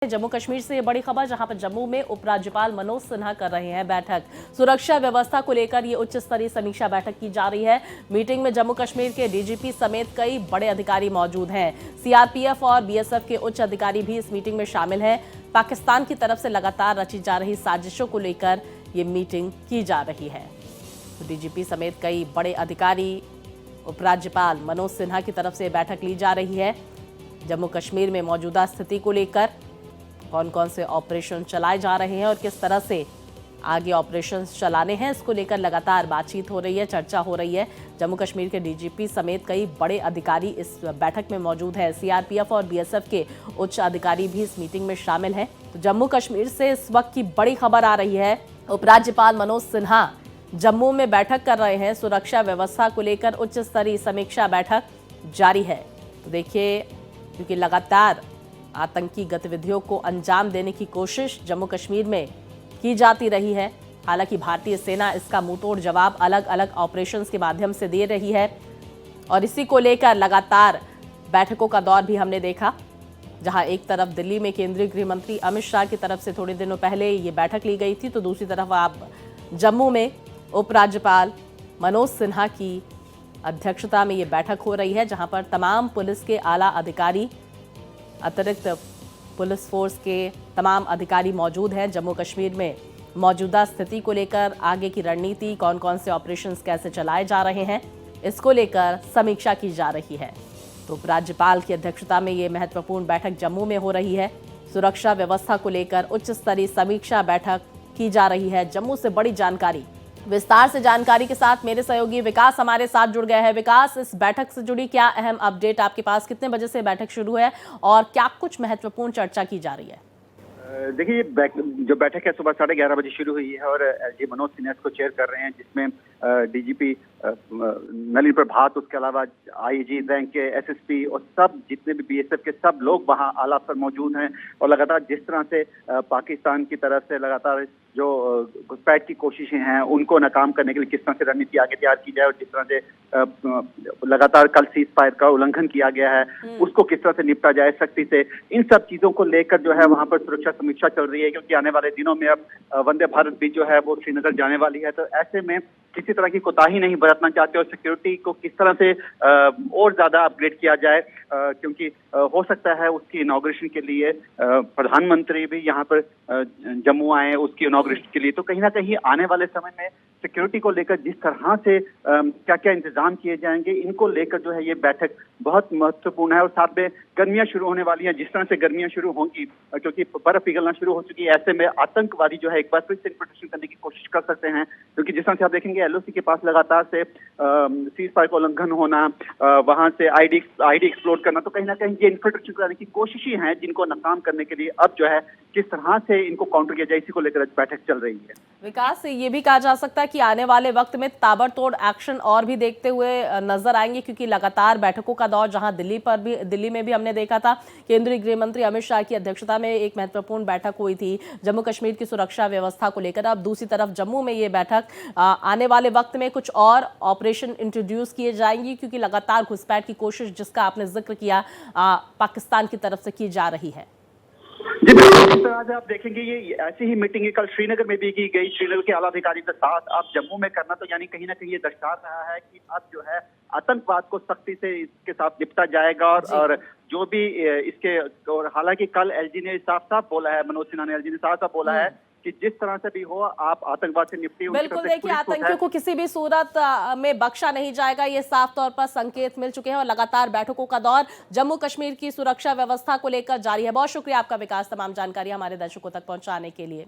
जम्मू कश्मीर से ये बड़ी खबर, जहां पर जम्मू में उपराज्यपाल मनोज सिन्हा कर रहे हैं बैठक। सुरक्षा व्यवस्था को लेकर ये उच्च स्तरीय समीक्षा बैठक की जा रही है। मीटिंग में जम्मू कश्मीर के डीजीपी समेत कई बड़े अधिकारी मौजूद हैं। सीआरपीएफ और बीएसएफ के उच्च अधिकारी भी इस मीटिंग में शामिल हैं। पाकिस्तान की तरफ से लगातार रची जा रही साजिशों को लेकर ये मीटिंग की जा रही है। डीजीपी समेत कई बड़े अधिकारी, उपराज्यपाल मनोज सिन्हा की तरफ से बैठक ली जा रही है। जम्मू कश्मीर में मौजूदा स्थिति को लेकर कौन कौन से ऑपरेशन चलाए जा रहे हैं और किस तरह से आगे ऑपरेशन चलाने हैं, इसको लेकर लगातार बातचीत हो रही है, चर्चा हो रही है। जम्मू कश्मीर के डीजीपी समेत कई बड़े अधिकारी इस बैठक में मौजूद हैं। सीआरपीएफ और बीएसएफ के उच्च अधिकारी भी इस मीटिंग में शामिल हैं। तो जम्मू कश्मीर से इस वक्त की बड़ी खबर आ रही है। उपराज्यपाल मनोज सिन्हा जम्मू में बैठक कर रहे हैं। सुरक्षा व्यवस्था को लेकर उच्च स्तरीय समीक्षा बैठक जारी है। तो देखिए, क्योंकि लगातार आतंकी गतिविधियों को अंजाम देने की कोशिश जम्मू कश्मीर में की जाती रही है। हालांकि भारतीय सेना इसका मुंहतोड़ जवाब अलग अलग ऑपरेशंस के माध्यम से दे रही है और इसी को लेकर लगातार बैठकों का दौर भी हमने देखा, जहां एक तरफ दिल्ली में केंद्रीय गृह मंत्री अमित शाह की तरफ से थोड़े दिनों पहले ये बैठक ली गई थी, तो दूसरी तरफ आप जम्मू में उपराज्यपाल मनोज सिन्हा की अध्यक्षता में ये बैठक हो रही है, जहां पर तमाम पुलिस के आला अधिकारी, अतिरिक्त पुलिस फोर्स के तमाम अधिकारी मौजूद हैं। जम्मू कश्मीर में मौजूदा स्थिति को लेकर आगे की रणनीति, कौन कौन से ऑपरेशंस कैसे चलाए जा रहे हैं, इसको लेकर समीक्षा की जा रही है। तो उपराज्यपाल की अध्यक्षता में ये महत्वपूर्ण बैठक जम्मू में हो रही है। सुरक्षा व्यवस्था को लेकर उच्च स्तरीय समीक्षा बैठक की जा रही है। जम्मू से बड़ी जानकारी, विस्तार से जानकारी के साथ मेरे सहयोगी विकास हमारे साथ जुड़ गए हैं। विकास, इस बैठक से जुड़ी क्या अहम अपडेट आपके पास? कितने बजे से बैठक शुरू है और क्या कुछ महत्वपूर्ण चर्चा की जा रही है? देखिए, जो बैठक है सुबह 11:30 बजे शुरू हुई है और एलजी मनोज सिन्हा इसको चेयर कर रहे हैं, जिसमें डीजीपी नलिन प्रभात, उसके अलावा आईजी रैंक के एसएसपी और सब जितने भी बीएसएफ के सब लोग वहां आला अफसर मौजूद हैं। और लगातार जिस तरह से पाकिस्तान की तरफ से लगातार जो घुसपैठ की कोशिशें हैं उनको नाकाम करने के लिए किस तरह से रणनीति आगे तैयार की जाए और जिस तरह से लगातार कल सीज फायर का उल्लंघन किया गया है उसको किस तरह से निपटा जाए सख्ती से, इन सब चीजों को लेकर जो है वहां पर सुरक्षा समीक्षा चल रही है। क्योंकि आने वाले दिनों में अब वंदे भारत भी जो है वो श्रीनगर जाने वाली है, तो ऐसे में किसी तरह की कोताही नहीं बरतना चाहते और सिक्योरिटी को किस तरह से और ज्यादा अपग्रेड किया जाए, क्योंकि हो सकता है उसकी इनॉग्रेशन के लिए प्रधानमंत्री भी यहाँ पर जम्मू आए उसकी इनॉग्रेशन के लिए। तो कहीं ना कहीं आने वाले समय में सिक्योरिटी को लेकर जिस तरह से क्या क्या इंतजाम किए जाएंगे, इनको लेकर जो है ये बैठक बहुत महत्वपूर्ण है। और साथ में गर्मियां शुरू होने वाली हैं, जिस तरह से गर्मियां शुरू होंगी क्योंकि बर्फ पिघलना शुरू हो चुकी है, ऐसे में आतंकवादी जो है एक बार फिर से इन्फिल्ट्रेशन करने की कोशिश कर सकते हैं। क्योंकि जिस तरह से आप देखेंगे एलओसी के पास लगातार से सीज फायर का उल्लंघन होना, वहां से आईडी एक्सप्लोर करना, तो कहीं ना कहीं ये इन्फिल्ट्रेशन करने की कोशिशें हैं जिनको नाकाम करने के लिए अब जो है किस तरह से इनको काउंटर किया जाए, इसी को लेकर बैठक चल रही है। विकास, ये भी कहा जा सकता है कि आने वाले वक्त में ताबड़तोड़ एक्शन और भी देखते हुए नजर आएंगे, क्योंकि लगातार बैठकों का दौर, जहां दिल्ली में भी हमने देखा था केंद्रीय गृह मंत्री अमित शाह की अध्यक्षता में एक महत्वपूर्ण बैठक हुई थी जम्मू कश्मीर की सुरक्षा व्यवस्था को लेकर। अब दूसरी तरफ जम्मू में ये बैठक, आने वाले वक्त में कुछ और ऑपरेशन इंट्रोड्यूस किए जाएंगी, क्योंकि लगातार घुसपैठ की कोशिश, जिसका आपने जिक्र किया, पाकिस्तान की तरफ से की जा रही है। जी बिल्कुल, आज आप देखेंगे ये ऐसी ही मीटिंग कल श्रीनगर में भी की गई, श्रीनगर के आला अधिकारी के साथ। आप जम्मू में करना तो यानी कहीं ना कहीं ये दर्शा रहा है कि अब जो है आतंकवाद को सख्ती से इसके साथ निपटा जाएगा और जो भी इसके, और हालांकि कल एलजी ने साफ साफ बोला है, मनोज सिन्हा ने एलजी ने साफ साफ बोला है कि जिस तरह से भी हो आप आतंकवाद से निपटिए। बिल्कुल, देखिए, आतंकियों को किसी भी सूरत में बख्शा नहीं जाएगा, ये साफ तौर पर संकेत मिल चुके हैं और लगातार बैठकों का दौर जम्मू कश्मीर की सुरक्षा व्यवस्था को लेकर जारी है। बहुत शुक्रिया आपका विकास, तमाम जानकारी हमारे दर्शकों तक पहुंचाने के लिए।